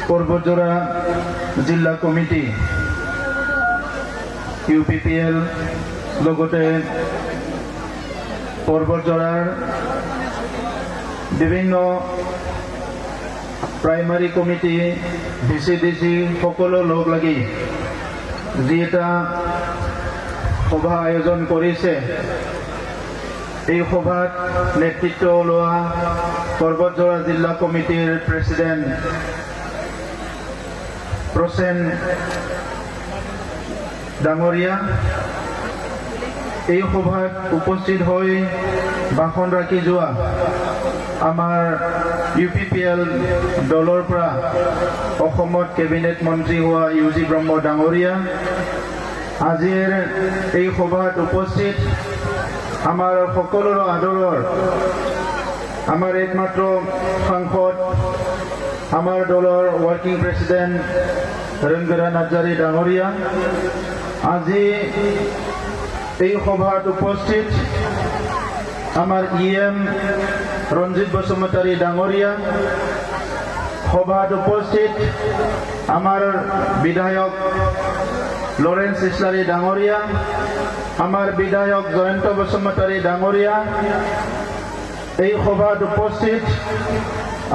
পৰ্বতজোৰা জিলা committee UPPL লগতে পৰ্বতজোৰাৰ বিভিন্ন প্ৰাইমাৰী কমিটি VCDC সকলো লগ লাগি যি এটা সভা আয়োজন কৰিছে এই সভাত নেতৃত্ব লোৱা পৰ্বতজোৰা জিলা কমিটিৰ প্ৰেসিডেন্ট প্ৰসেন ডাঙৰীয়া এই সভাত উপস্থিত হৈ ভাষণ ৰাখি যোৱা আমাৰ UPPL দলৰ পৰা অসমত কেবিনেট মন্ত্ৰী হোৱা UG ব্ৰহ্ম ডাঙৰীয়া আজিৰ এই সভাত উপস্থিত আমাৰ সকলোৰ আদৰৰ আমাৰ একমাত্ৰ সাংসদ আমাৰ দলৰ ওয়াৰ্কিং প্ৰেসিডেন্ট ৰঞ্জনা নাৰ্জাৰী ডাঙৰীয়া আজি এই সভাত উপস্থিত আমাৰ EM ৰঞ্জিত বসুমতাৰী ডাঙৰীয়া সভাত উপস্থিত আমাৰ বিধায়ক লৰেন্স ইছলাৰী ডাঙৰীয়া আমাৰ বিধায়ক জয়ন্ত বসুমতাৰী ডাঙৰীয়া এই সভাত উপস্থিত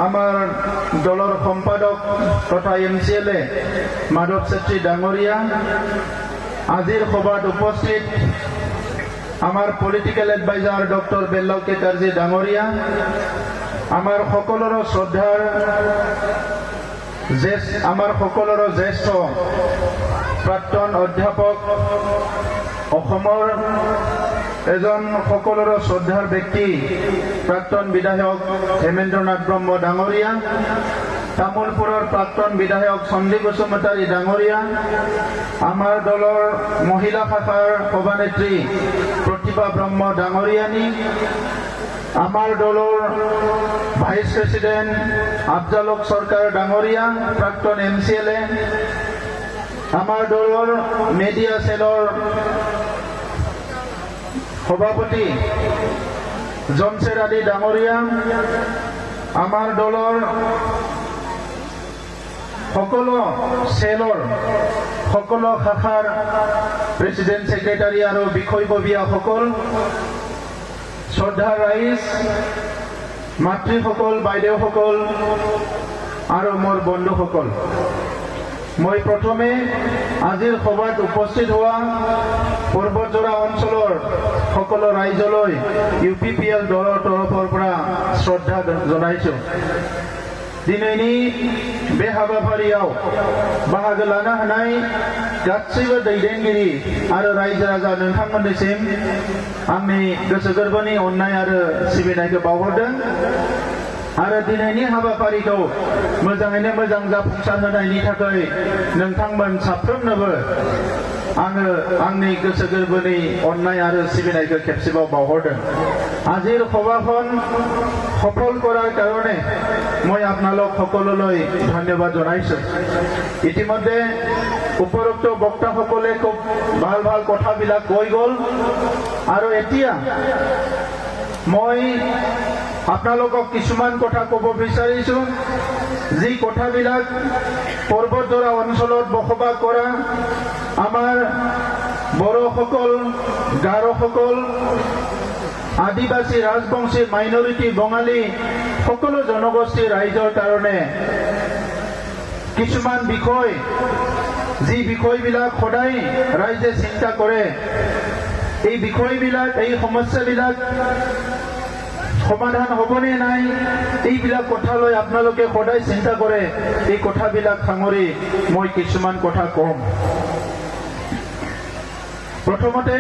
আমাৰ দলৰ সম্পাদক তথা MCLA মাধৱ চেত্ৰী ডাঙৰীয়া আজিৰ সভাত উপস্থিত আমাৰ পলিটিক্যাল এডভাইজাৰ ডক্টৰ বেল্লাল কেটাৰজি ডাঙৰীয়া আমাৰ সকলোৰ শ্ৰদ্ধাৰ আমাৰ সকলোৰ জ্যেষ্ঠ প্ৰাক্তন অধ্যাপক অসমৰ এজন সকলোৰ শ্ৰদ্ধাৰ ব্যক্তি প্ৰাক্তন বিধায়ক হেমেন্দ্ৰনাথ ব্ৰহ্ম ডাঙৰীয়া তামুলপুৰৰ প্ৰাক্তন বিধায়ক সঞ্জীৱ বসুমতাৰী ডাঙৰীয়া আমাৰ দলৰ মহিলা শাখাৰ সভানেত্ৰী প্ৰতিভা ব্ৰহ্ম ডাঙৰীয়ানী আমাৰ দলৰ ভাইস প্ৰেসিডেন্ট আফজালক সৰকাৰ ডাঙৰীয়া প্ৰাক্তন MCLA আমাৰ দলৰ মিডিয়া সেলৰ সভাপতি জমশেদ আলী ডাঙৰীয়া আমাৰ দলৰ সকলো সেলৰ সকলো শাখাৰ প্ৰেসিডেন্ট সেক্ৰেটাৰী আৰু বিষয়ববীয়াসকল শ্ৰদ্ধাৰ ৰাইজ মাতৃসকল বাইদেউসকল আৰু মোৰ বন্ধুসকল মই প্ৰথমে আজিৰ সভাত উপস্থিত হোৱা পৰ্বতজোৰা অঞ্চলৰ সকলো ৰাইজলৈ UPPL দলৰ তৰফৰ পৰা শ্ৰদ্ধা জনাইছো दिनैनि बे हाबाफारियाव बाहागो लानो हानाय गासैबो दैदेनगिरि आरो रायजो राजा नोंथांमोननिसिम आंनि गोसो गोरबोनि अननाय आरो सिबिनायखौ बावहरदों आरो दिनैनि हाबाफारिखौ मोजाङैनो मोजां जाफुंसार होनायनि थाखाय नोंथांमोन साफ्रोमनोबो आङो आंनि गोसो गोरबोनि अननाय आरो सिबिनायखौ खेबसेबाव बावहरदों আজিৰ সভাখন সফল কৰাৰ কাৰণে মই আপোনালোক সকলোলৈ ধন্যবাদ জনাইছো ইতিমধ্যে উপৰোক্ত বক্তাসকলে খুব ভাল ভাল কথাবিলাক কৈ গ'ল আৰু এতিয়া মই আপোনালোকক কিছুমান কথা ক'ব বিচাৰিছো যি কথাবিলাক পৰ্বতজোৰা অঞ্চলত বসবাস কৰা আমাৰ বড়োসকল গাৰোসকল आदिवासी राजबंशी माइनरिटी बंगाली সকলো জনগোষ্ঠী ৰাইজৰ কাৰণে কিছুমান বিষয় যি বিষয়বিলাক সদায় ৰাইজে চিন্তা কৰে এই বিষয়বিলাক এই সমস্যাবিলাক সমাধান হ'বনে নাই এইবিলাক কথালৈ আপোনালোকে সদায় চিন্তা কৰে এই কথাবিলাক সাঙুৰি মই কিছুমান কথা কম প্ৰথমতে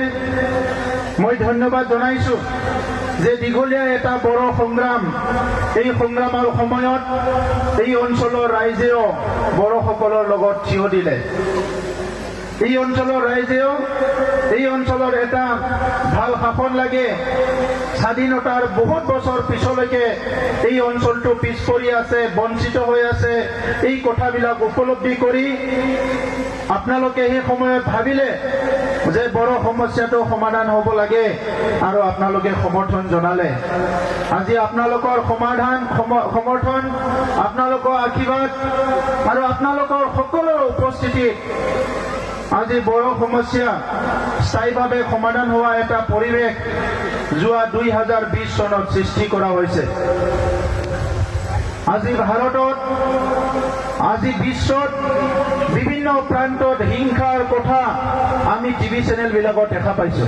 মই ধন্যবাদ জনাইছো যে দীঘলীয়া এটা বড় সংগ্ৰাম এই সংগ্ৰামৰ সময়ত এই অঞ্চলৰ ৰাইজেও বড়োসকলৰ লগত থিয় দিলে এই অঞ্চলৰ ৰাইজেও এই অঞ্চলৰ এটা ভাল শাসন লাগে স্বাধীনতাৰ বহুত বছৰ পিছলৈকে এই অঞ্চলটো পিছ পৰি আছে বঞ্চিত হৈ আছে এই কথাবিলাক উপলব্ধি কৰি আপোনালোকে এই সময়ত ভাবিলে যে বড় সমস্যাটো সমাধান হ'ব লাগে আৰু আপোনালোকে সমৰ্থন জনালে আজি আপোনালোকৰ সমৰ্থন আপোনালোকৰ আশীৰ্বাদ আৰু আপোনালোকৰ সকলোৰ উপস্থিতিত আজি বড় সমস্যা স্থায়ীভাৱে সমাধান হোৱা এটা পৰিৱেশ যোৱা 2020 চনত সৃষ্টি কৰা হৈছে আজি ভাৰতত আজি বিশ্বত বিভিন্ন প্ৰান্তত হিংসাৰ কথা আমি টিভি চেনেল বিলাকত দেখা পাইছো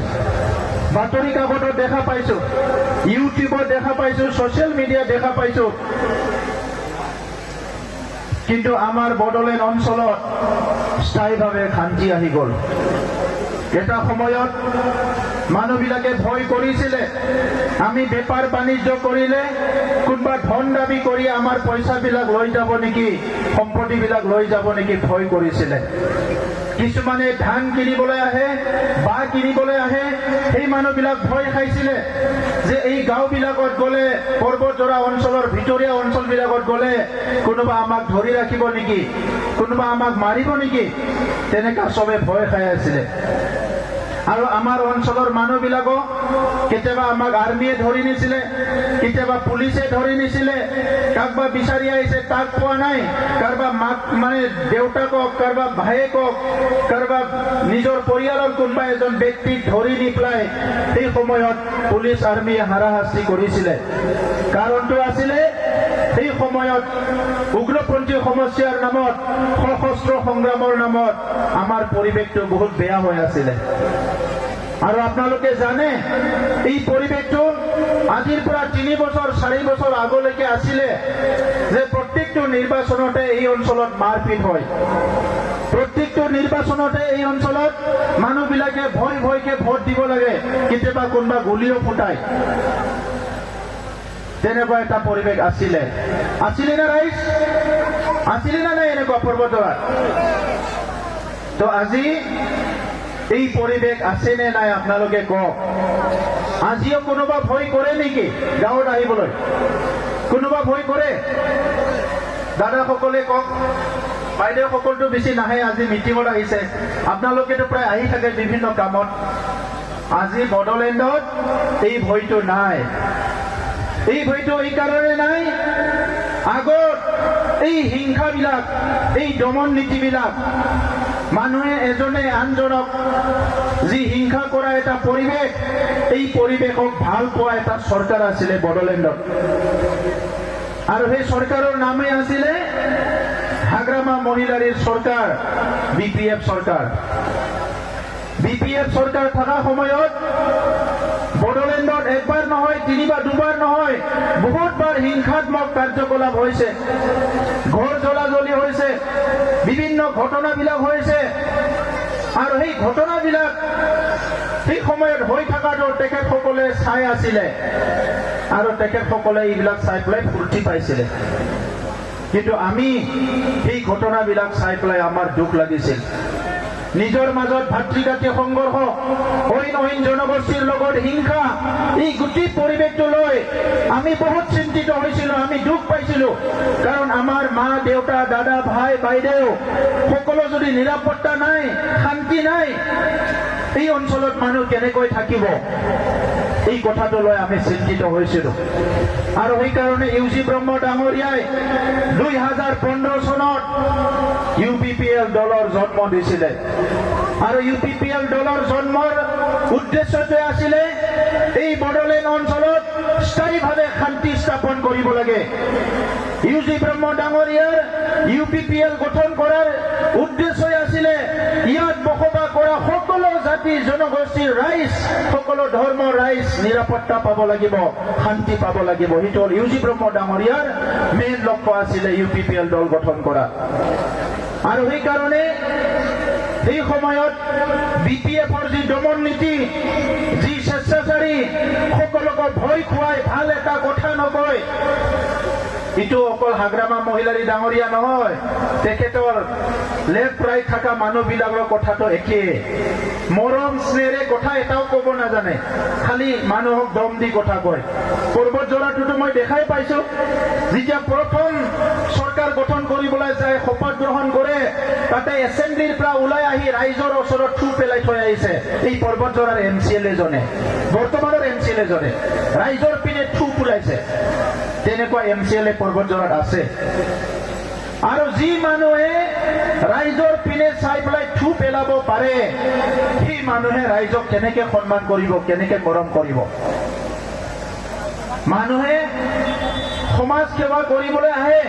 বাতৰি কাকতত দেখা পাইছো ইউটিউবত দেখা পাইছো সোশ্যাল মিডিয়া দেখা পাইছো কিন্তু আমাৰ বড়োলেণ্ড অঞ্চলত স্থায়ীভাৱে শান্তি আহি গ'ল এটা সময়ত মানুহবিলাকে ভয় কৰিছিলে আমি বেপাৰ বাণিজ্য কৰিলে কোনবা ধন দাবী কৰি আমাৰ পইচাবিলাক লৈ যাব নেকি সম্পত্তিবিলাক লৈ যাব নেকি ভয় কৰিছিলে কিছুমানে ধান কিনিবলৈ আহে বা কিনিবলৈ আহে সেই মানুহবিলাক ভয় খাইছিলে যে এই গাঁওবিলাকত গ'লে পৰ্বতজৰা অঞ্চলৰ ভিতৰীয়া অঞ্চলবিলাকত গ'লে কোনোবা আমাক ধৰি ৰাখিব নেকি কোনোবা আমাক মাৰিব নেকি তেনেকা সবে ভয় খাই আছিলে আৰু আমাৰ অঞ্চলৰ মানুহবিলাকক কেতিয়াবা আমাক আৰ্মিয়ে ধৰি নিছিলে কেতিয়াবা পুলিচে ধৰি নিছিলে কাকবা বিচাৰি আহিছে তাক পোৱা নাই কাৰবা মাক মানে দেউতাকক কাৰবা ভায়েকক কাৰবা নিজৰ পৰিয়ালৰ কোনোবা এজন ব্যক্তিক ধৰি নি পেলাই সেই সময়ত পুলিচ আৰ্মিয়ে হাৰাশাস্তি কৰিছিলে কাৰণটো আছিলে সেই সময়ত উগ্ৰপন্থী সমস্যাৰ নামত সশস্ত্ৰ সংগ্ৰামৰ নামত আমাৰ পৰিৱেশটো বহুত বেয়া হৈ আছিলে আৰু আপোনালোকে জানে এই পৰিৱেশটো আজিৰ পৰা 3 বছৰ 4 বছৰ আগলৈকে আছিলে যে প্ৰত্যেকটো নিৰ্বাচনতে এই অঞ্চলত মাৰপিট হয় প্ৰত্যেকটো নিৰ্বাচনতে এই অঞ্চলত মানুহবিলাকে ভয়কে ভোট দিব লাগে কেতিয়াবা কোনোবা গুলিও ফুটায় তেনেকুৱা এটা পৰিৱেশ আছিলে না ৰাইজ আছিলে না নাই এনেকুৱা পৰ্বতত তো আজি এই পৰিৱেশ আছে নে নাই আপোনালোকে কওক আজিও কোনোবা ভয় কৰে নেকি গাঁৱত আহিবলৈ কোনোবা ভয় কৰে দাদাসকলে কওক বাইদেউসকলটো বেছি নাহে আজি মিটিঙত আহিছে আপোনালোকেতো প্ৰায় আহি থাকে বিভিন্ন কামত আজি বড়োলেণ্ডত এই ভয়টো নাই এই ভয়টো এই কাৰণে নাই আগত এই হিংসাবিলাক এই দমন নীতিবিলাক মানুহে এজনে আনজনক যি হিংসা কৰা এটা পৰিৱেশ এই পৰিৱেশক ভাল পোৱা এটা চৰকাৰ আছিলে বড়োলেণ্ডত আৰু সেই চৰকাৰৰ নামে আছিলে হাগ্ৰামা মহিলাৰীৰ চৰকাৰ বিপিএফ চৰকাৰ থকা সময়ত বড়োলেণ্ডত একবাৰ নহয় 3 বা 2 বাৰ নহয় বহুতবাৰ হিংসাত্মক কাৰ্যকলাপ হৈছে ঘৰ জ্বলাজ্বলি হৈছে বিভিন্ন ঘটনাবিলাক হৈছে আৰু সেই ঘটনাবিলাক সেই সময়ত হৈ থকাটো তেখেতসকলে চাই আছিলে আৰু তেখেতসকলে এইবিলাক চাই পেলাই ফূৰ্তি পাইছিলে কিন্তু আমি সেই ঘটনাবিলাক চাই পেলাই আমাৰ দুখ লাগিছিল নিজৰ মাজত ভাতৃঘাতী সংঘৰ্ষ অইন জনগোষ্ঠীৰ লগত হিংসা এই গোটেই পৰিৱেশটো লৈ আমি বহুত চিন্তিত হৈছিলো আমি দুখ পাইছিলো কাৰণ আমাৰ মা দেউতা দাদা ভাই বাইদেউ সকলো যদি নিৰাপত্তা নাই শান্তি নাই এই অঞ্চলত মানুহ কেনেকৈ থাকিব এই কথাটো লৈ আমি চিন্তিত হৈছিলো আৰু সেই কাৰণে ইউজি ব্ৰহ্ম ডাঙৰীয়াই 2015 চনত ইউপিপিএল দলৰ জন্ম দিছিলে আৰু ইউপিপিএল দলৰ জন্মৰ উদ্দেশ্যটো আছিলে এই বড়োলেণ্ড অঞ্চলত স্থায়ীভাৱে শান্তি স্থাপন কৰিব লাগে ইউজি ব্ৰহ্ম ডাঙৰীয়াৰ ইউপিপিএল গঠন কৰাৰ উদ্দেশ্য আছিলে ইয়াত বসবাস কৰা সকলো জাতি জনগোষ্ঠীৰ ৰাইজ সকলো ধৰ্মৰ ৰাইজ নিৰাপত্তা পাব লাগিব শান্তি পাব লাগিব সেইটো হ'ল ইউজি ব্ৰহ্ম ডাঙৰীয়াৰ মেইন লক্ষ্য আছিলে ইউপিপিএল দল গঠন কৰা আৰু সেই কাৰণে এই সময়ত বিপিএফৰ যি দমন নীতি যি স্বেচ্ছাচাৰী সকলোকে ভয় খুৱাই ভাল এটা কথা নকয় ইটো অকল হাগ্ৰামা মহিলাৰী ডাঙৰীয়া নহয়, তেখেতৰ লেফ্ট ৰাইট থকা মানুহবিলাকৰ কথাটো একেই। মৰম স্নেহেৰে কথা এটাও ক'ব নাজানে, খালি মানুহক দম দি কথা কয়। পৰ্বত জোৰাটোতো মই দেখাই পাইছো, যেতিয়া প্ৰথম চৰকাৰ গঠন কৰিবলৈ যায়, শপত গ্ৰহণ কৰে, তাতে এছেম্বলিৰ পৰা ওলাই আহি ৰাইজৰ ওচৰত থু পেলাই থৈ আহিছে এই পৰ্বত জোৰাৰ MCLA জনে, বৰ্তমানৰ MCLA জনে ৰাইজৰ পিনে থু পেলাইছে। তেনেকুৱা MCLA পৰ্বত জোৰাত আছে। আৰু যি মানুহে ৰাইজৰ পিনে চাই পেলাই থু পেলাব পাৰে, সেই মানুহে ৰাইজক কেনেকে সন্মান কৰিব, কেনেকে মৰম কৰিব? মানুহে সমাজ সেৱা কৰিবলৈ আহে,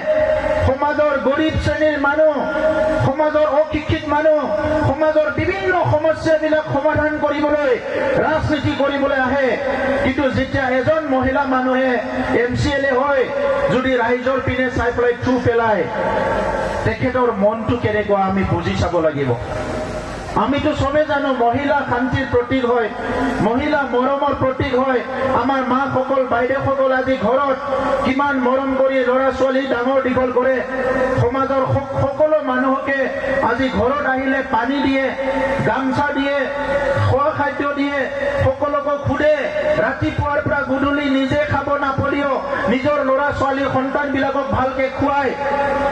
সমাজৰ গৰীব শ্ৰেণীৰ মানুহ, সমাজৰ অশিক্ষিত মানুহ, সমাজৰ বিভিন্ন সমস্যাবিলাক সমাধান কৰিবলৈ, ৰাজনীতি কৰিবলৈ আহে। কিন্তু যেতিয়া এজন মহিলা মানুহে MCLA হয়, যদি ৰাইজৰ পিনে চাই পেলাই থু পেলায়, তেখেতৰ মনটো কেনেকুৱা আমি বুজি চাব লাগিব। আমিতো চবে জানো মহিলা শান্তিৰ প্ৰতীক হয়, মহিলা মৰমৰ প্ৰতীক হয়। আমাৰ মাসকল, বাইদেউসকল আজি ঘৰত কিমান মৰম কৰি ল'ৰা ছোৱালী ডাঙৰ দীঘল কৰে। সমাজৰ সকলো মানুহকে আজি ঘৰত আহিলে পানী দিয়ে, গামছা দিয়ে, খোৱা খাদ্য দিয়ে, সকলোকে সোধে। ৰাতিপুৱাৰ পৰা গধূলি নিজে খাব নাপালেও নিজৰ ল'ৰা ছোৱালী সন্তানবিলাকক ভালকে খুৱায়।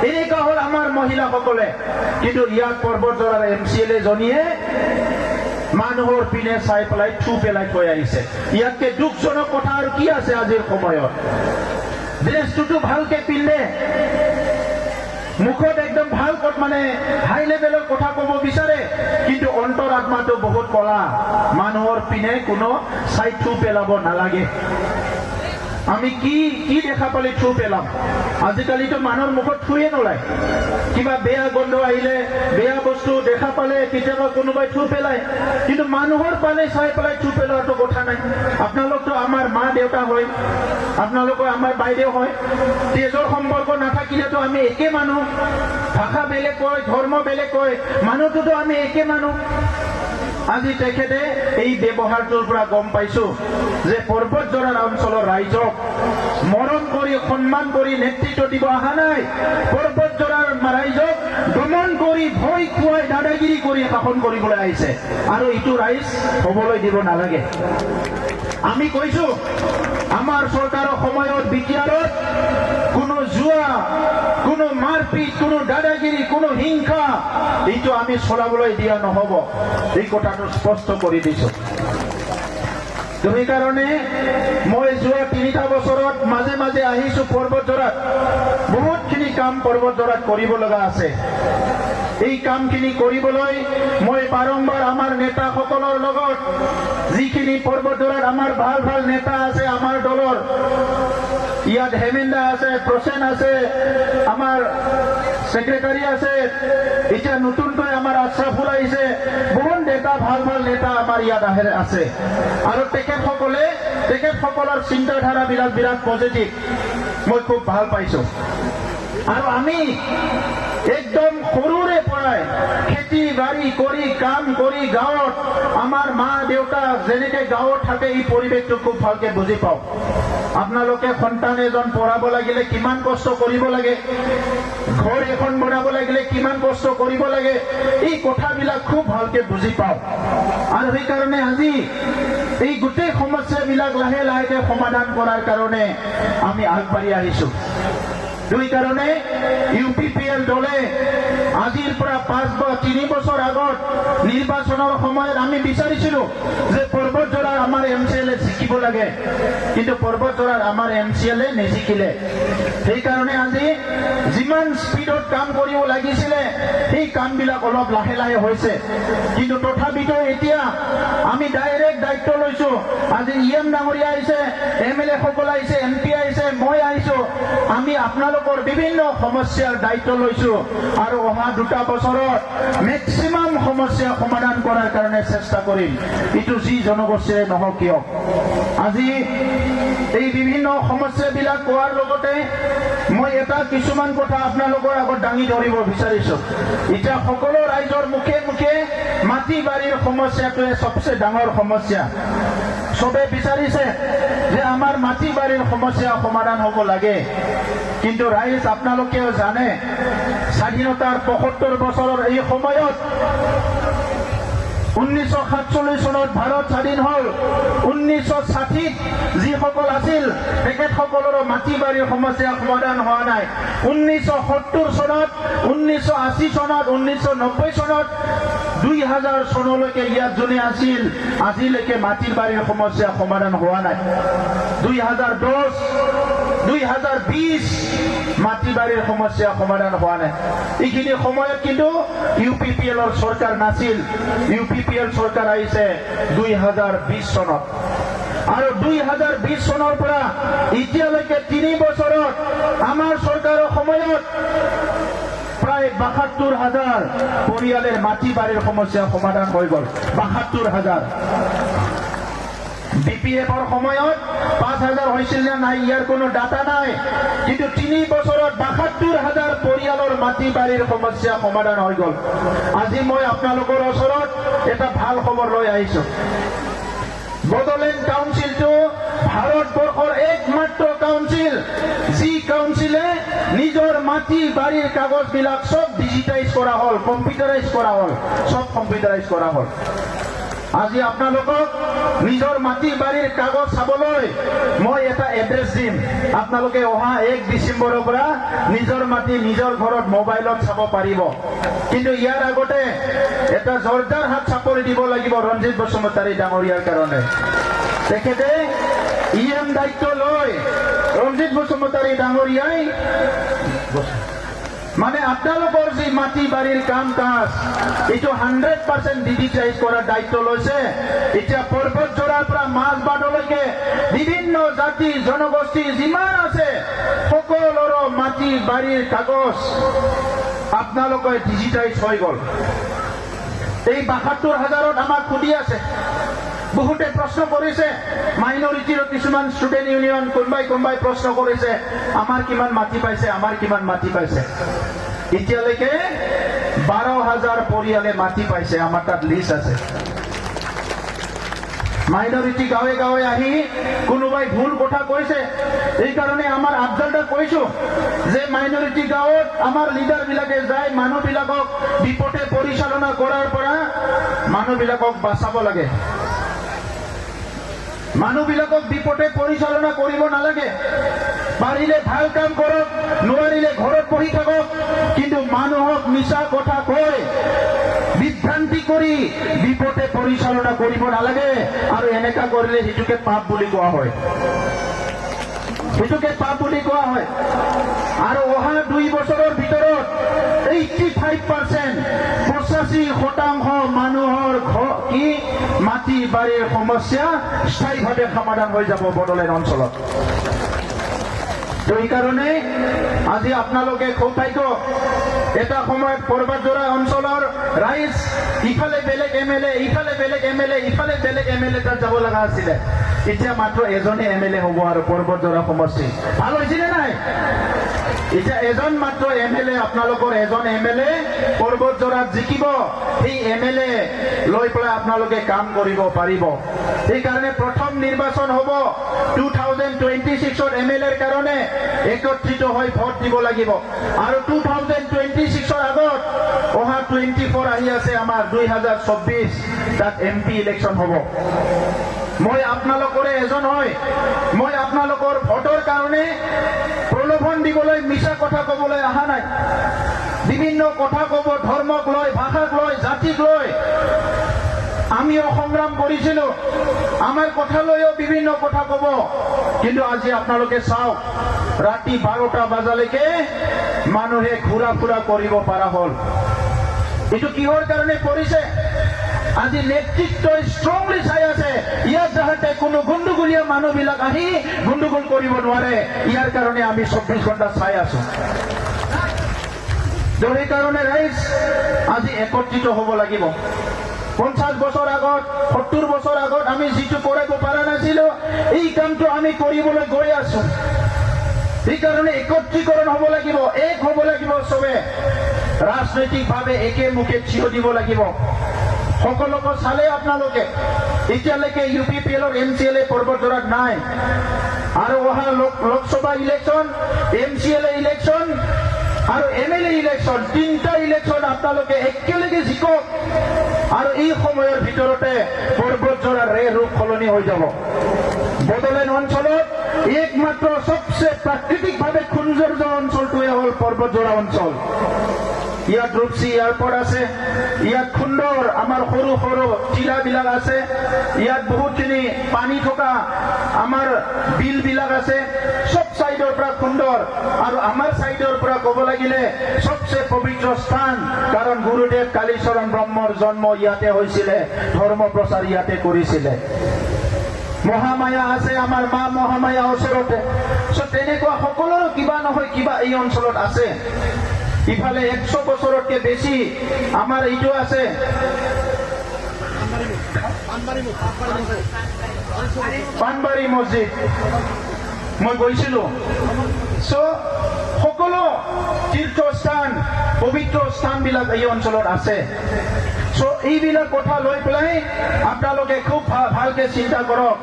এনেকুৱা হ'ল আমাৰ মহিলাসকলে। কিন্তু ইয়াত পৰ্বত জোৰাৰ MCLA জনীয়ে মানুহৰ পিনে চাই পেলাই থু পেলাই থৈ আহিছে। ইয়াতকে দুখজনক কথা আৰু কি আছে? আজিৰ সময়ত ড্ৰেছটোতো ভালকে পিন্ধে, মুখত একদম ভাল মানে হাই লেভেলৰ কথা ক'ব বিচাৰে, কিন্তু অন্তৰ আত্মাটো বহুত কলা। মানুহৰ পিনে কোনো চাই থু পেলাব নালাগে। আমি কি দেখা পালে থু পেলাম? আজিকালিতো মানুহৰ মুখত থুয়ে নোলায়। কিবা বেয়া গন্ধ আহিলে, বেয়া বস্তু দেখা পালে কেতিয়াবা কোনোবাই থু পেলায়, কিন্তু মানুহৰ পালে চাই পেলাই থু পেলোৱাটো কথা নাই। আপোনালোকতো আমাৰ মা দেউতা হয়, আপোনালোকৰ আমাৰ বাইদেউ হয়। তেজৰ সম্পৰ্ক নাথাকিলেতো আমি একে মানুহ। ভাষা বেলেগ কয়, ধৰ্ম বেলেগ কয়, মানুহটোতো আমি একে মানুহ। আজি তেখেতে এই ব্যৱহাৰটোৰ পৰা গম পাইছো যে পৰ্বত জোৰাৰ অঞ্চলৰ ৰাইজক মৰম কৰি, সন্মান কৰি নেতৃত্ব দিব অহা নাই। পৰ্বত জোৰাৰ ৰাইজক দমন কৰি, ভয় খুৱাই, দাদাগিৰি কৰি শাসন কৰিবলৈ আহিছে। আৰু ইটো ৰাইজ হবলৈ দিব নালাগে। আমি কৈছো আমাৰ চৰকাৰৰ সময়ত বিটিআৰত কোনো জুৱা, কোনো মাৰপিট, কোনো দাদাগিৰি, কোনো হিংসা এইটো আমি চলাবলৈ দিয়া নহব। এই কথাটো স্পষ্ট কৰি দিছো। সেইকাৰণে মই যোৱা 3টা বছৰত মাজে মাজে আহিছো পৰ্বত জোৰাত। বহুতখিনি কাম পৰ্বত জোৰাত কৰিব লগা আছে। এই কামখিনি কৰিবলৈ মই বাৰম্বাৰ আমাৰ নেতাসকলৰ লগত, যিখিনি পৰ্বত জোৰাত আমাৰ ভাল ভাল নেতা আছে আমাৰ দলৰ, ইয়াত হেমেন্দা আছে, প্ৰসেন আছে, আমাৰ সেক্ৰেটাৰী আছে, এতিয়া নতুনকৈ আমাৰ আশ্ৰাফুল আহিছে, বহুত নেতা, ভাল ভাল নেতা আমাৰ ইয়াত আছে। আৰু তেখেতসকলৰ চিন্তাধাৰাবিলাক বিৰাট পজিটিভ, মই খুব ভাল পাইছো। আৰু আমি একদম সৰুৰে পৰাই খেতি বাৰী কৰি, কাম কৰি, গাঁৱত আমাৰ মা দেউতা যেনেকে গাঁৱত থাকে এই পৰিৱেশটো খুব ভালকে বুজি পাওঁ। আপোনালোকে সন্তান এজন পঢ়াব লাগিলে কিমান কষ্ট কৰিব লাগে, ঘৰ এখন বনাব লাগিলে কিমান কষ্ট কৰিব লাগে, এই কথাবিলাক খুব ভালকে বুজি পাওঁ। আৰু সেইকাৰণে আজি এই গোটেই সমস্যাবিলাক লাহে লাহেকে সমাধান কৰাৰ কাৰণে আমি আগবাঢ়ি আহিছো। কাৰণে UPPL দলে আজিৰ পৰা 5 বা 3 বছৰ আগত নিৰ্বাচনৰ সময়ত আমি বিচাৰিছিলো যে পৰ্বত জোৰাৰ আমাৰ MCLA জিকিব লাগে, কিন্তু পৰ্বত জোৰাৰ আমাৰ MCLA নিজিকিলে। সেইকাৰণে আজি যিমান স্পীডত কাম কৰিব লাগিছিলে সেই কামবিলাক অলপ লাহে লাহে হৈছে। কিন্তু তথাপিতো এতিয়া আমি ডাইৰেক্ট দায়িত্ব লৈছো। আজি EM ডাঙৰীয়া আহিছে, MLA সকল আহিছে, MP আহিছে, মই আহিছো। আমি আপোনালোকৰ বিভিন্ন সমস্যাৰ দায়িত্ব লৈছো আৰু অহা 2টা বছৰত মেক্সিমাম সমস্যা সমাধান কৰাৰ কাৰণে চেষ্টা কৰিম, ইটো যি জনগোষ্ঠীৰে নহওক কিয়। আজি এই বিভিন্ন সমস্যাবিলাক কোৱাৰ লগতে মই কিছুমান কথা আপোনালোকৰ আগত দাঙি ধৰিব বিচাৰিছো। এতিয়া সকলো ৰাইজৰ মুখে মুখে মাটি বাৰীৰ সমস্যাটোৱে সবচে ডাঙৰ সমস্যা। সবে বিচাৰিছে যে আমাৰ মাটি বাৰীৰ সমস্যা সমাধান হ'ব লাগে। কিন্তু ৰাইজ আপোনালোকেও জানে স্বাধীনতাৰ ৭৫ বছৰৰ এই সময়ত 1947 চনত ভাৰত স্বাধীন হল 1960 যিসকল আছিল তেখেতসকলৰো মাটি বাৰীৰ সমস্যা সমাধান হোৱা নাই 1970 চনত 1980 চনত 1990 চনত 2000 চনলৈকে ইয়াত যোনে আছিল আজিলৈকে মাটি বাৰীৰ সমস্যা সমাধান হোৱা নাই 2010 2020 মাটি বাৰীৰ সমস্যা সমাধান হোৱা নাই এইখিনি সময়ত কিন্তু ইউপিপিএলৰ চৰকাৰ নাছিল ইউপিপিএল চৰকাৰ আহিছে 2020 চনত আৰু 2020 চনৰ পৰা এতিয়ালৈকে 3 বছৰত আমাৰ চৰকাৰৰ সময়ত প্ৰায় ৭২,০০০ পৰিয়ালৰ মাটি বাৰীৰ সমস্যা সমাধান হৈ গ'ল ৭২,০০০ বিপিএফৰ সময়ত ৫,০০০ হৈছিল নে নাই ইয়াৰ কোনো ডাটা নাই কিন্তু 3 বছৰত ৭২,০০০ পৰিয়ালৰ মাটি বাৰীৰ সমস্যা সমাধান হৈ গ'ল আজি মই আপোনালোকৰ ওচৰত এটা ভাল খবৰ লৈ আহিছো বড়োলেণ্ড কাউন্সিলটো ভাৰতবৰ্ষৰ একমাত্ৰ কাউন্সিল যি কাউন্সিলে নিজৰ মাটি বাৰীৰ কাগজবিলাক সব ডিজিটাইজ কৰা হ'ল কম্পিউটাৰাইজ কৰা হ'ল সব কম্পিউটাৰাইজ কৰা হ'ল আজি আপোনালোকক নিজৰ মাটি বাৰীৰ কাগজ চাবলৈ মই এটা এড্ৰেছ দিম আপোনালোকে অহা 1 ডিচেম্বৰৰ পৰা নিজৰ মাটি নিজৰ ঘৰত মোবাইলত চাব পাৰিব কিন্তু ইয়াৰ আগতে এটা জোৰদাৰ হাত চাপৰি দিব লাগিব ৰঞ্জিত বসুমতাৰী ডাঙৰীয়াৰ কাৰণে তেখেতে ইএম দায়িত্ব লৈ ৰঞ্জিত বসুমতাৰী ডাঙৰীয়াই মানে আপোনালোকৰ যি মাটি বাৰীৰ কাম কাজ এইটো 100% ডিজিটাইজ কৰাৰ দায়িত্ব লৈছে এতিয়া পৰ্বত জোৰাৰ পৰা মাজবাটলৈকে বিভিন্ন জাতি জনগোষ্ঠী যিমান আছে সকলোৰে মাটি বাৰীৰ কাগজ আপোনালোকে ডিজিটাইজ হৈ গ'ল এই ৭২,০০০ত আমাক সুধি আছে বহুতে প্ৰশ্ন কৰিছে মাইনৰিটিৰ কিছুমান ষ্টুডেণ্ট ইউনিয়ন কোনোবাই প্ৰশ্ন কৰিছে আমাৰ কিমান মাটি পাইছে আমাৰ কিমান মাটি পাইছে এতিয়ালৈকে ১২,০০০ পৰিয়ালে মাটি পাইছে আমাৰ তাত লিষ্ট আছে মাইনৰিটি গাঁৱে গাঁৱে আহি কোনোবাই ভুল কথা কৈছে এই কাৰণে আমাৰ আবদালটা কৈছো যে মাইনৰিটি গাঁৱত আমাৰ লিডাৰ বিলাকে যায় মানুহবিলাকক বিপথে পৰিচালনা কৰাৰ পৰা মানুহবিলাকক বাচাব লাগে মানুহবিলাকক বিপথে পৰিচালনা কৰিব নালাগে পাৰিলে ভাল কাম কৰক নোৱাৰিলে ঘৰত বহি থাকক কিন্তু মানুহক মিছা কথা কৈ বিভ্ৰান্তি কৰি বিপথে পৰিচালনা কৰিব নালাগে আৰু এনেকা কৰিলে সেইটোকে পাপ বুলি কোৱা হয় সেইটোকে পাপ বুলি কোৱা হয় আৰু অহা 2 বছৰৰ ভিতৰত 85% 85% মানুহৰ কি মাটি বাৰীৰ সমস্যা স্থায়ীভাৱে সমাধান হৈ যাব বড়োলেণ্ড অঞ্চলত এই কাৰণে আজি আপোনালোকে সৌভাগ্য এটা সময়ত পৰ্বতজোৰা অঞ্চলৰ ৰাইজ ইফালে বেলেগ এমএলএ ইফালে বেলেগ এমএলএ ইফালে বেলেগ এমএলএ তাত যাব লগা আছিলে এতিয়া মাত্ৰ এজনে এমএলএ হ'ব আৰু পৰ্বতজোৰা সমষ্টি ভাল হৈছিলে নাই এতিয়া এজন মাত্ৰ এমএলএ আপোনালোকৰ এজন এমএলএ পৰ্বতজোৰাত জিকিব এই এমএলএ লৈ পেলাই আপোনালোকে কাম কৰিব পাৰিব এই কাৰণে প্ৰথম নিৰ্বাচন হ'ব 2026ত এমএলএৰ কাৰণে একত্ৰিত হৈ ভোট দিব লাগিব আৰু 2026ৰ আগত অহা 24 আহি আছে আমাৰ 2024 তাত এমপি ইলেকশ্যন হ'ব মই আপোনালোকৰে এজন হয় মই আপোনালোকৰ ভোটৰ কাৰণে প্ৰলোভন দিবলৈ মিছা কথা ক'বলৈ অহা নাই বিভিন্ন কথা ক'ব ধৰ্মক লৈ ভাষাক লৈ জাতিক লৈ আমিও সংগ্ৰাম কৰিছিলো আমাৰ কথা লৈও বিভিন্ন কথা ক'ব কিন্তু আজি আপোনালোকে চাওক ৰাতি 12টা বজালৈকে মানুহে ঘূৰা ফুৰা কৰিব পৰা হ'ল এইটো কিহৰ কাৰণে কৰিছে আজি নেতৃত্ব ষ্ট্ৰংলি চাই আছে ইয়াত যাতে কোনো গণ্ডগোলীয়া মানুহবিলাক আহি গণ্ডগোল কৰিব নোৱাৰে ইয়াৰ কাৰণে আমি 24 ঘণ্টা চাই আছো সেই কাৰণে ৰাইজ আজি একত্ৰিত হ'ব লাগিব 50 বছৰ আগত 70 বছৰ আগত আমি যিটো কৰিব পৰা নাছিলো এই কামটো আমি কৰিবলৈ গৈ আছো এই কাৰণে একত্ৰীকৰণ হ'ব লাগিব এক হ'ব লাগিব সবে ৰাজনৈতিকভাৱে একে মুখে থিয় দিব লাগিব সকলোকে চালে আপোনালোকে এতিয়ালৈকে ইউপিপিএলৰ এমচিএলএ পৰ্বতজোৰাত নাই আৰু অহা লোকসভা ইলেকশ্যন MCLA ইলেকশ্যন আৰু MLA ইলেকশ্যন, তিনিটা ইলেকশ্যন আপোনালোকে একেলগে জিকক আৰু এই সময়ৰ ভিতৰতে পৰ্বতজোৰাৰ ৰূপ সলনি হৈ যাব। বড়োলেণ্ড অঞ্চলত একমাত্ৰ সবচে প্ৰাকৃতিকভাৱে সৌন্দৰ্য অঞ্চলটোৱে হ'ল পৰ্বতজোৰা অঞ্চল। ইয়াত ৰূপসী এয়াৰপৰ্ট আছে, ইয়াত সুন্দৰ আমাৰ সৰু সৰু টিলাবিলাক আছে, ইয়াত বহুতখিনি পানী থকা আমাৰ বিলবিলাক আছে, সব সাইডৰ পৰা সুন্দৰ। আৰু আমাৰ সাইডৰ পৰা ক'ব লাগিলে সবচে পবিত্ৰ স্থান, কাৰণ গুৰুদেৱ কালীচৰণ ব্ৰহ্মৰ জন্ম ইয়াতে হৈছিলে, ধৰ্ম প্ৰচাৰ ইয়াতে কৰিছিলে। মহামায়া আছে, আমাৰ মা মহামায়া ওচৰতে। তেনেকুৱা সকলোৰে কিবা নহয় কিবা এই অঞ্চলত আছে। ইফালে 100 বছৰতকে বেছি আমাৰ এইটো আছে, পানবাৰী মছজিদ, মই গৈছিলো। সকলো তীৰ্থস্থান পবিত্ৰ স্থানবিলাক এই অঞ্চলত আছে। এইবিলাক কথা লৈ পেলাই আপোনালোকে খুব ভালকে চিন্তা কৰক।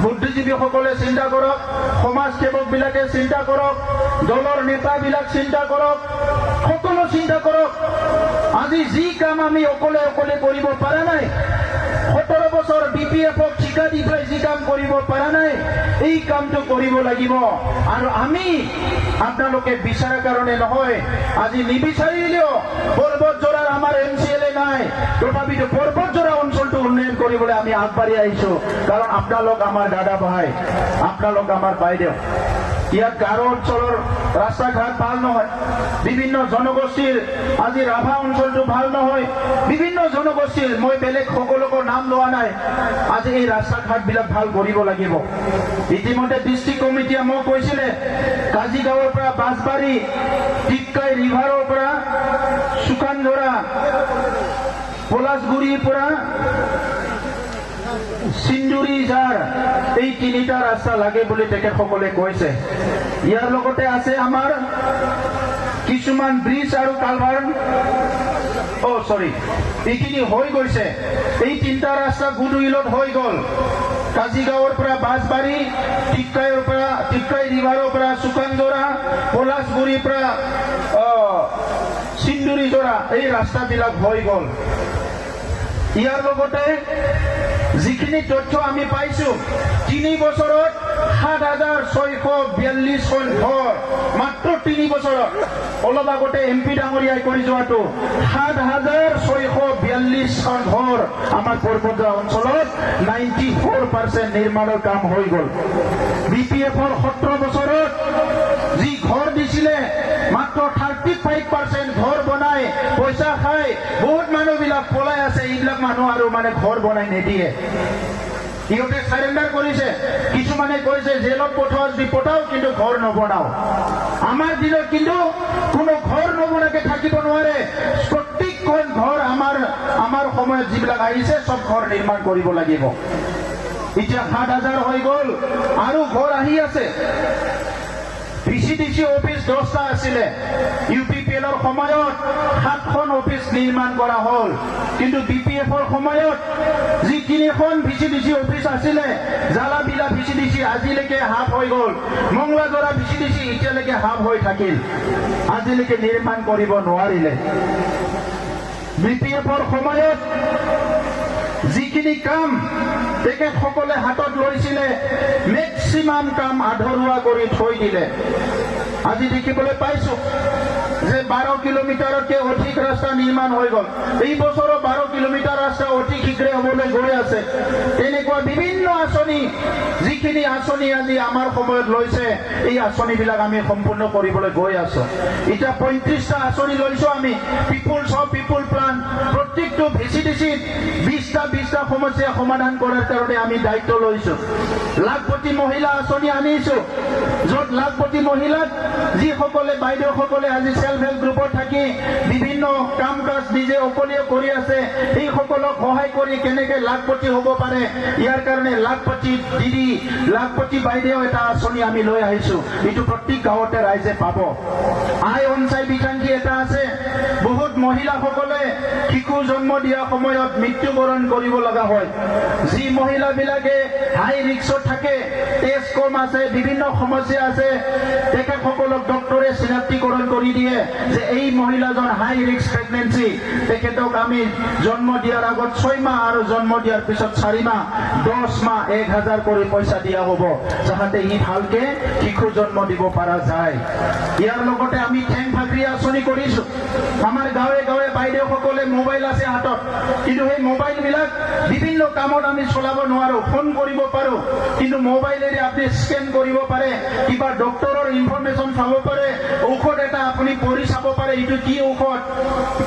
বুদ্ধিজীৱীসকলে চিন্তা কৰক, সমাজ সেৱকবিলাকে চিন্তা কৰক, দলৰ নেতাবিলাক চিন্তা কৰক, সকলো চিন্তা কৰক। আজি যি কাম আমি অকলে অকলে কৰিব পৰা নাই, 17 বছৰ BPF-ক ঠিকা দি পেলাই যি কাম কৰিব পৰা নাই, এই কামটো কৰিব লাগিব। আৰু আমি আপোনালোকে বিচাৰাৰ কাৰণে নহয়, আজি নিবিচাৰিলেও পৰ্বতজোৰাৰ আমাৰ MCLA নাই, তথাপিতো পৰ্বতজোৰা অঞ্চলটো উন্নয়ন কৰিবলৈ আমি আগবাঢ়ি আহিছো। কাৰণ আপোনালোক আমাৰ দাদা ভাই, আপোনালোক আমাৰ বাইদেউ। ইয়াত গাৰো অঞ্চলৰ ৰাস্তা ঘাট ভাল নহয়, বিভিন্ন জনগোষ্ঠীৰ, আজি ৰাভা অঞ্চলটো ভাল নহয়, বিভিন্ন জনগোষ্ঠীৰ, মই বেলেগ সকলোকৰ নাম লোৱা নাই। আজি এই ৰাস্তা ঘাটবিলাক ভাল কৰিব লাগিব। ইতিমধ্যে ডিষ্ট্ৰিক্ট কমিটিয়ে মোক কৈছিলে, কাজিগাঁৱৰ পৰা বাঁশবাৰী, টিক্কাই ৰিভাৰৰ পৰা শুকানজোৰা, পলাশগুৰিৰ পৰা সিন্দুৰী যাৰ, এই 3টা ৰাস্তা লাগে বুলি তেখেতসকলে কৈছে। ইয়াৰ লগতে আছে আমাৰ কিছুমান ব্ৰিজ আৰু কালভাৰ, এইখিনি হৈ গৈছে। এই 3টা ৰাস্তা গুডউইলত হৈ গ'ল। কাজিগাঁৱৰ পৰা বাঁশবাৰী, টিক্কাই ৰিভাৰৰ পৰা শুকানজোৰা, পলাশগুৰিৰ পৰা সিন্দুৰীজোৰা, এই ৰাস্তাবিলাক হৈ গ'ল। ইয়াৰ লগতে যিখিনি তথ্য আমি পাইছো, 3 বছৰত 7,642খন ঘৰ, মাত্ৰ 3 বছৰত। অলপ আগতে MP ডাঙৰীয়াই কৰি যোৱাটো 7,642খন ঘৰ আমাৰ পৰ্বতজোৰা অঞ্চলত 94% নিৰ্মাণৰ কাম হৈ গ'ল। BPF-ৰ 17 বছৰত যি ঘৰ দিছিলে, মাত্ৰ 35% ঘৰ বনাই পইচা খাই বহুত মানুহবিলাক পলাই আছে। এইবিলাক মানুহ আৰু ঘৰ বনাই নিদিয়ে, ইহঁতে সাৰেণ্ডাৰ কৰিছে। কিছুমানে কৈছে জেলত পঠোৱা যদি পঠাও, কিন্তু ঘৰ নবনাও। আমাৰ দিনত কিন্তু কোনো ঘৰ নবনাকে থাকিব নোৱাৰে। প্ৰত্যেকখন ঘৰ আমাৰ সময়ত যিবিলাক আহিছে, সব ঘৰ নিৰ্মাণ কৰিব লাগিব। এতিয়া 7,000 হৈ গ'ল, আৰু ঘৰ আহি আছে। VCDC অফিচ 10টা আছিলে, UPPL-ৰ সময়ত 7খন অফিচ নিৰ্মাণ কৰা হ'ল। কিন্তু BPF-ৰ সময়ত যি 3খন VCDC অফিচ আছিলে, জালাবিলা VCDC আজিলৈকে হাফ হৈ গ'ল। মংলাজোৰা VCDC এতিয়ালৈকে হাফ হৈ থাকিল, আজিলৈকে নিৰ্মাণ কৰিব নোৱাৰিলে। BPF-ৰ সময়ত যিখিনি কাম তেখেতসকলে হাতত লৈছিলে, মেক্সিমাম কাম আধৰুৱা কৰি থৈ দিলে। আজি দেখিবলৈ পাইছো যে 12 কিলোমিটাৰতকৈ অধিক ৰাস্তা নিৰ্মাণ হৈ গ'ল। এই বছৰৰ 12 কিলোমিটাৰ ৰাস্তা অতি শীঘ্ৰে হ'বলৈ গৈ আছে। তেনেকুৱা বিভিন্ন আঁচনি, যিখিনি আঁচনি আজি আমাৰ সময়ত লৈছে, এই আঁচনিবিলাক আমি সম্পূৰ্ণ কৰিবলৈ গৈ আছো। এতিয়া 35টা আঁচনি লৈছো আমি, পিপুল প্লান। প্ৰত্যেকটো VCDC-ত 20টা সমস্যা সমাধান কৰাৰ কাৰণে আমি দায়িত্ব লৈছো। লাখপতি মহিলা আঁচনি আনিছো, য'ত লাখপতি মহিলাক যিসকলে বাইদেউসকলে আজি সেল্ফ হেল্প গ্ৰুপত থাকি বিভিন্ন কাম কাজ নিজে অকলীয়া কৰি আছে এই সকলক সহায় কৰি কেনেকে লাখপতি হ'ব পাৰে ইয়াৰ কাৰণে লাখপতি দিদি লাখপতি বাইদেউ এটা আঁচনি আমি লৈ আহিছো এইটো প্ৰত্যেক গাঁৱতে ৰাইজে পাব আই অঞ্চল বিকাংশী এটা আছে বহুত মহিলাসকলে শিশু জন্ম দিয়া সময়ত মৃত্যুবৰণ কৰিব লগা হয় যি মহিলাবিলাকে হাই ৰিস্কত থাকে তেজ কম আছে বিভিন্ন সমস্যা আছে তেখেতসকলক ডক্টৰে চিনাক্তকৰণ কৰি দিয়ে যে এই মহিলাজন হাই ৰিস্ক প্ৰেগনেন্সি তেখেতক আমি জন্ম দিয়াৰ আগত 6 মাহ আৰু জন্ম দিয়াৰ পিছত 4 মাহ 10 মাহ 1000 কৰি পইচা দিয়া হ'ব যাতে ই ভালকে শিশু জন্ম দিব পৰা যায় ইয়াৰ লগতে আমি ঠেং ফাকৰি আঁচনি কৰিছো আমাৰ গাঁৱে গাঁৱে বাইদেউসকলে মোবাইল আছে হাতত কিন্তু সেই মোবাইল বিলাক বিভিন্ন কামত আমি চলাব নোৱাৰো ফোন কৰিব পাৰো কিন্তু মোবাইলেৰে আপুনি স্কেন কৰিব পাৰে কিবা ডক্টৰৰ ইনফৰমেশন চাব পাৰে ঔষধ এটা আপুনি পঢ়ি চাব পাৰে এইটো কি ঔষধ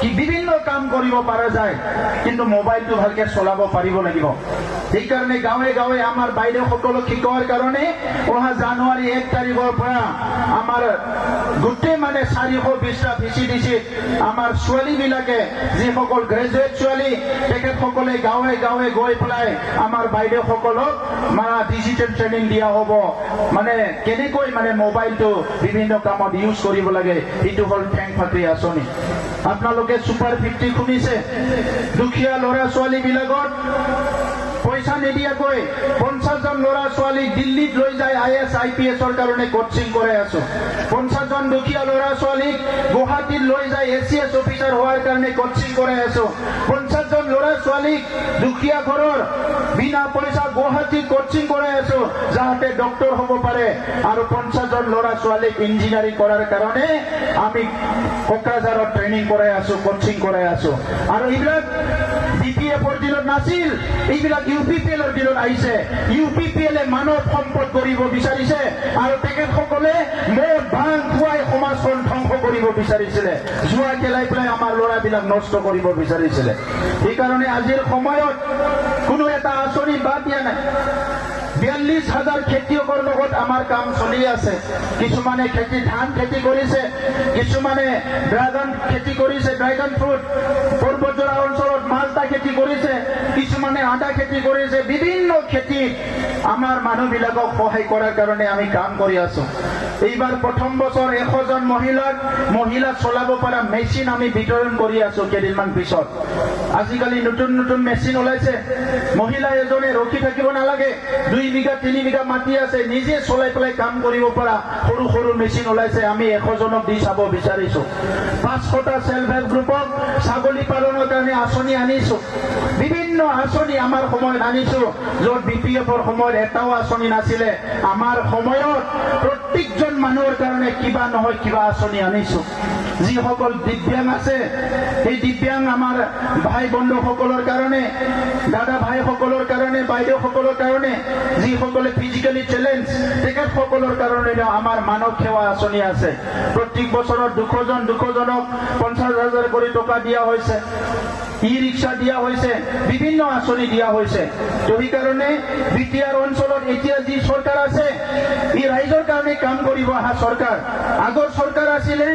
কি বিভিন্ন কাম কৰিব পৰা যায় কিন্তু মোবাইলটো ভালকে চলাব পাৰিব লাগিব এই কাৰণে গাঁৱে গাঁৱে আমাৰ বাইদেউসকলক শিকোৱাৰ কাৰণে অহা জানুৱাৰী 1 তাৰিখৰ পৰা আমাৰ গোটেই মানে 420টা ভিচিডিচি আমাৰ ছোৱালীবিলাকে যিসকল গ্ৰেজুৱেট ছোৱালী তেখেতসকলে গাঁৱে গাঁৱে গৈ পেলাই আমাৰ বাইদেউসকলক মানে ডিজিটেল ট্ৰেইনিং দিয়া হ'ব মানে কেনেকৈ মানে মোবাইলটো বিভিন্ন কামত ইউজ কৰিব লাগে এইটো হ'ল ঠেং ফাকৰি আঁচনি আপোনালোকে সুপাৰ 50 শুনিছে দুখীয়া ল'ৰা ছোৱালীবিলাকৰ পইচা নিদিয়াকৈ 50 জন ল'ৰা ছোৱালী দিল্লীত লৈ যায় IAS IPS কাৰণে কোচিং কৰাই আছো 50 জন দুখীয়া ল'ৰা ছোৱালীক গুৱাহাটীত লৈ যায় ACS অফিচাৰ হোৱাৰ কাৰণে কোচিং কৰাই আছো 50 জন ল'ৰা ছোৱালীক দুখীয়া ঘৰৰ বিনা পইচা গুৱাহাটীত কোচিং কৰাই আছো যাতে ডক্টৰ হ'ব পাৰে আৰু 50 জন ল'ৰা ছোৱালীক ইঞ্জিনিয়াৰিং কৰাৰ কাৰণে আমি কোকৰাঝাৰত ট্ৰেইনিং কৰাই আছো কোচিং কৰাই আছো আৰু এইবিলাক BPF-ৰ দিনত নাছিল এইবিলাক UPPL-ৰ দিনত আহিছে UPPL-এ মানৱ সম্পদ কৰিব বিচাৰিছে আৰু তেখেতসকলে মদ ভাং খুৱাই সমাজখন ধ্বংস কৰিব বিচাৰিছিলে জুৱা খেলাই পেলাই আমাৰ ল'ৰাবিলাক নষ্ট কৰিব বিচাৰিছিলে সেইকাৰণে আজিৰ সময়ত কোনো এটা আঁচনি বাদ দিয়া নাই 42,000 খেতিয়কৰ লগত আমাৰ কাম চলি আছে কিছুমানে খেতি ধান খেতি কৰিছে কিছুমানে ড্ৰাগন খেতি কৰিছে ড্ৰাগন ফ্ৰুট পৰ্বতজোৰা অঞ্চলত মালটা খেতি কৰিছে কিছুমানে আদা খেতি কৰিছে বিভিন্ন খেতিত আমাৰ মানুহবিলাকক সহায় কৰাৰ কাৰণে আমি কাম কৰি আছো এইবাৰ প্ৰথম বছৰ 100 জন মহিলা চলাব পৰা মেচিন আমি বিতৰণ কৰি আছো কেইদিনমান পিছত আজিকালি নতুন নতুন মেচিন ওলাইছে মহিলা এজনে ৰখি থাকিব নালাগে 2 বিঘা 3 বিঘা মাটি আছে নিজে চলাই পেলাই কাম কৰিব পৰা সৰু সৰু মেচিন ওলাইছে আমি 100 জনক দি চাব বিচাৰিছো 500টা সেলফ হেল্প গ্ৰুপক ছাগলী পালনৰ কাৰণে আঁচনি আনিছো বিভিন্ন আঁচনি আমাৰ সময়ত আনিছো য'ত BPF-ৰ সময়ত এটাও আঁচনি নাছিলে আমাৰ সময়ত প্ৰত্যেকজন মানুহৰ কাৰণে কিবা নহয় কিবা আঁচনি আনিছো যিসকল দিব্যাং আছে এই দিব্যাং আমাৰ ভাই বন্ধুসকলৰ কাৰণে দাদা ভাইসকলৰ কাৰণে বাইদেউসকলৰ কাৰণে যিসকলে ফিজিক্যালি চ্যালেঞ্জ তেখেতসকলৰ কাৰণে আমাৰ মানৱ সেৱা আঁচনি আছে প্ৰত্যেক বছৰত 200 জনক 50,000 কৰি টকা দিয়া হৈছে ই-ৰিক্সা দিয়া হৈছে বিভিন্ন আঁচনি দিয়া হৈছে তো সেইকাৰণে বিটিআৰ অঞ্চলত এতিয়া যি চৰকাৰ আছে ই ৰাইজৰ কাৰণে কাম কৰিব অহা চৰকাৰ আগৰ চৰকাৰ আছিলে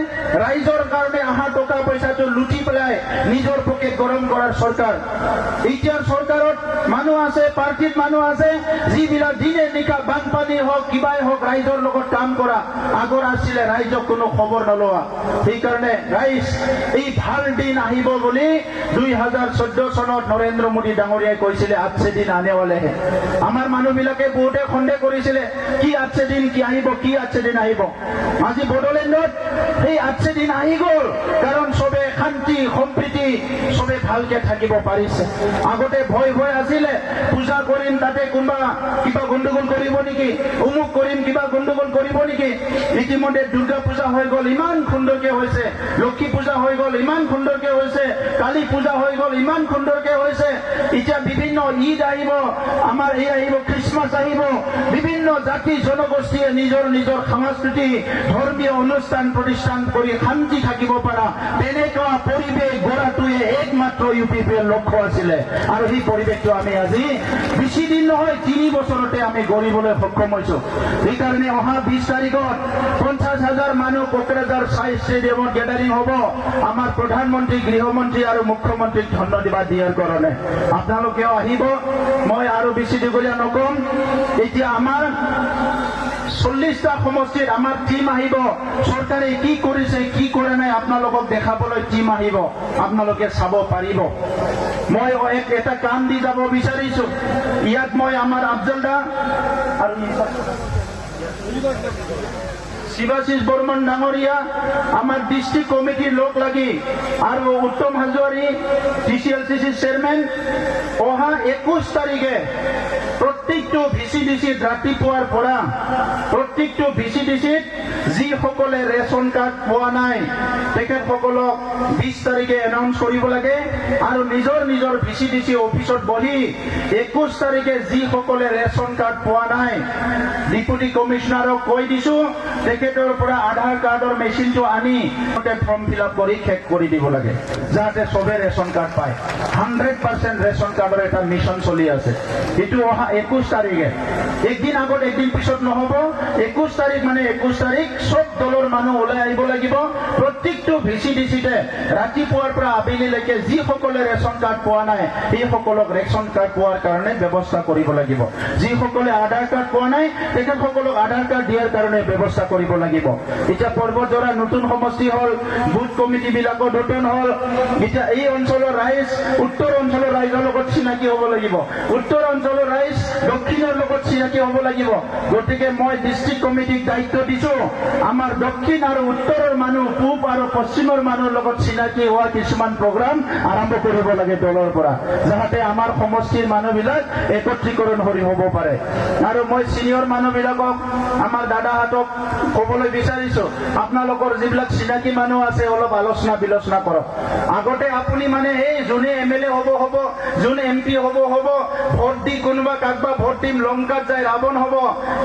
ৰাইজৰ কাৰণে অহা টকা পইচাটো লুটি পেলাই নিজৰ পকেট গৰম কৰাৰ চৰকাৰ এতিয়াৰ চৰকাৰত মানুহ আছে পাৰ্টিত মানুহ আছে যিবিলাক দিনে নিশা বানপানী হওক কিবাই হওক ৰাইজৰ লগত কাম কৰা আগৰ আছিলে ৰাইজক কোনো খবৰ নলোৱা সেইকাৰণে ৰাইজ এই ভাল দিন আহিব বুলি 2014 চনত নৰেন্দ্ৰ মোদী ডাঙৰীয়াই কৈছিলে আজছে দিন আনে वाले हैं আমাৰ মানুহবিলাকে বহুতে খণ্ডে কৰিছিলে কি আজছে দিন কি আহিব কি আজছে দিন আহিব আজি বড়োলেণ্ডত এই আজছে দিন আহি গ'ল কাৰণ সবে শান্তি সম্প্ৰীতি সবে ভালকে থাকিব পাৰিছে আগতে ভয় ভয় আছিলে পূজা কৰিম তাতে কোনবা কিবা গণ্ডগোল কৰিব নেকি উমুক কৰিম কিবা গণ্ডগোল কৰিব নেকি ইতিমধ্যে দুৰ্গা পূজা হৈ গ'ল ইমান সুন্দৰকে হৈছে লক্ষ্মী পূজা হৈ গ'ল ইমান সুন্দৰকে হৈছে কালী পূজা হৈ গ'ল ইমান সুন্দৰকে হৈছে এতিয়া বিভিন্ন ঈদ আহিব আমাৰ এই আহিব খ্ৰীষ্টমাছ আহিব বিভিন্ন জাতি জনগোষ্ঠীয়ে নিজৰ নিজৰ সংস্কৃতি ধৰ্মীয় অনুষ্ঠান প্ৰতিষ্ঠান কৰি শান্তি থাকিব পৰা তেনেকুৱা পৰিৱেশ গঢ়াটোৱে দিয়াটোৱে একমাত্ৰ UPPৰ লক্ষ্য আছিলে আৰু সেই পৰিৱেশটো আমি আজি বেছি দিন নহয় 3 বছৰতে আমি গঢ়িবলৈ সক্ষম হৈছো সেইকাৰণে অহা 20 তাৰিখত 50,000 মানুহ কোকৰাঝাৰ সাই ষ্টেডিয়ামত গেদাৰিং হ'ব আমাৰ প্ৰধানমন্ত্ৰী গৃহমন্ত্ৰী আৰু মুখ্যমন্ত্ৰীক ধন্যবাদ দিয়াৰ কাৰণে আপোনালোকেও আহিব মই আৰু বেছি দীঘলীয়া নকম এতিয়া আমাৰ 40টা সমষ্টিত আমাৰ টিম আহিব চৰকাৰে কি কৰিছে কি কৰা নাই আপোনালোকক দেখাবলৈ টিম আহিব আপোনালোকে চাব পাৰিব মই এটা কাম দি যাব বিচাৰিছো ইয়াত মই আমাৰ আফজল দা আৰু শিৱাশিষ বৰ্মন ডাঙৰীয়া আমাৰ ডিস্ট্ৰিক্ট কমিটিৰ লোক লাগি আৰু উত্তম হাজোৱাৰী DCLCC চেয়াৰমেন অহা 21 তাৰিখে প্ৰত্যেকটো VCDCত ৰাতিপুৱাৰ পৰা প্ৰত্যেকটো VCDCত যিসকলে ৰেচন কাৰ্ড পোৱা নাই তেখেতসকলক 20 তাৰিখে এনাউন্স কৰিব লাগে আৰু নিজৰ নিজৰ VCDC অফিচত বহি 21 তাৰিখে যিসকলে ৰেচন কাৰ্ড পোৱা নাই ডিপুটি কমিশনাৰক কৈ দিছো তেখেতৰ পৰা আধাৰ কাৰ্ডৰ মেচিনটো আনি ফৰ্ম ফিল আপ কৰি শেষ কৰি দিব লাগে যাতে সবে ৰেচন কাৰ্ড পায় 100% ৰেচন কাৰ্ডৰ এটা মিছন চলি আছে এটো অহা 21 তাৰিখে একদিন আগত একদিন পিছত নহব 21 তাৰিখ মানে 21 তাৰিখ সব দলৰ মানুহ ওলাই আহিব লাগিব প্ৰত্যেকটো VCDCতে ৰাতিপুৱাৰ পৰা আবেলিলৈকে যিসকলে ৰেচন কাৰ্ড পোৱা নাই সেইসকলক ৰেচন কাৰ্ড পোৱাৰ কাৰণে ব্যৱস্থা কৰিব লাগিব যিসকলে আধাৰ কাৰ্ড পোৱা নাই তেখেতসকলক আধাৰ কাৰ্ড দিয়াৰ কাৰণে ব্যৱস্থা কৰিব লাগিব এতিয়া পৰ্বতজৰা নতুন সমষ্টি হল বুথ কমিটি বিলাকৰ নতুন হল এতিয়া এই অঞ্চলৰ ৰাইজ উত্তৰ অঞ্চলৰ ৰাইজৰ লগত চিনাকি হ'ব লাগিব উত্তৰ অঞ্চলৰ ৰাইজ দক্ষিণৰ লগত চিনাকি হ'ব লাগিব গতিকে মই ডিস্ট্ৰিক্ট কমিটিক দায়িত্ব দিছো আমাৰ দক্ষিণ আৰু উত্তৰৰ মানুহ পূব আৰু পশ্চিমৰ মানুহৰ লগত চিনাকি হোৱা কিছুমান প্ৰগ্ৰাম আৰম্ভ কৰিব লাগে দলৰ পৰা যাতে আমাৰ সমষ্টিৰ মানুহবিলাক একত্ৰীকৰণ হৈ হ'ব পাৰে আৰু মই সিনিয়ৰ মানুহবিলাকক আমাৰ দাদাহঁতক ক'বলৈ বিচাৰিছো আপোনালোকৰ যিবিলাক চিনাকি মানুহ আছে অলপ আলোচনা বিলোচনা কৰক আগতে আপুনি মানে এই যোনে MLA হ'ব যোনে MP হ'ব ভোট দি কোনোবা কাকবা ভোট দিম লংকাত যায় ৰাৱণ হ'ব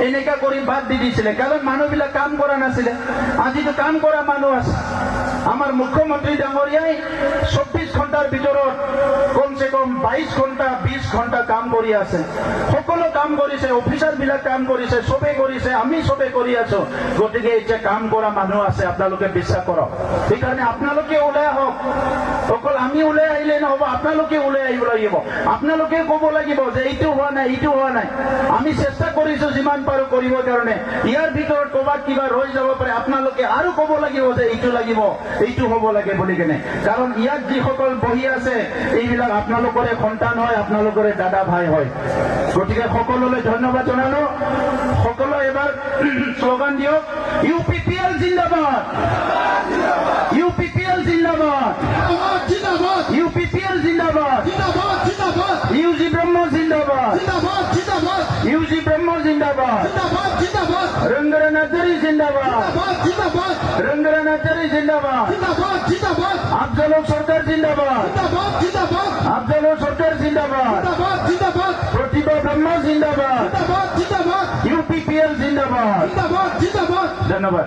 এনেকা কৰি বাদ দি দিছিলে কাৰণ মানুহবিলাক কাম কৰা নাছিলে আজিতো কাম কৰা মানুহ আছে আমাৰ মুখ্যমন্ত্ৰী ডাঙৰীয়াই 24 ঘণ্টাৰ ভিতৰত কমসে কম 22 ঘণ্টা 20 ঘণ্টা কাম কৰি আছে সকলো কাম কৰিছে অফিচাৰ বিলাক কাম কৰিছে সবে কৰিছে আমি সবে কৰি আছো গতিকে এতিয়া কাম কৰা মানুহ আছে আপোনালোকে বিশ্বাস কৰক সেইকাৰণে আপোনালোকে ওলাই আহক অকল আমি ওলাই আহিলে নহব আপোনালোকে ওলাই আহিব লাগিব আপোনালোকে ক'ব লাগিব যে এইটো হোৱা নাই আমি চেষ্টা কৰিছো যিমান পাৰো কৰিবৰ কাৰণে ইয়াৰ ভিতৰত ক'বাত কিবা ৰৈ যাব পাৰে আপোনালোকে আৰু ক'ব লাগিব যে এইটো লাগিব এইটো হ'ব লাগে বুলি কেনে কাৰণ ইয়াত যিসকল বহি আছে এইবিলাক আপোনালোকৰে সন্তান হয় আপোনালোকৰে দাদা ভাই হয় গতিকে সকলোলৈ ধন্যবাদ জনালো সকলো এবাৰ শ্লোগান দিয়ক UPPL জিন্দাবাদ UPPL জিন্দাবাদ UPPL জিন্দাবাদ UG ব্ৰহ্ম জিন্দাবাদ UG ব্ৰহ্ম জিন্দাবাদ ৰংগৰা নাজাৰী জিন্দাবাদ ৰংগৰা নাজাৰী জিন্দাবাদ আফজল সৰকাৰ জিন্দাবাদ আফজল সৰকাৰ জিন্দাবাদ প্ৰতিভা ব্ৰহ্মা জিন্দাবাদ UPPL জিন্দাবাদ ধন্যবাদ।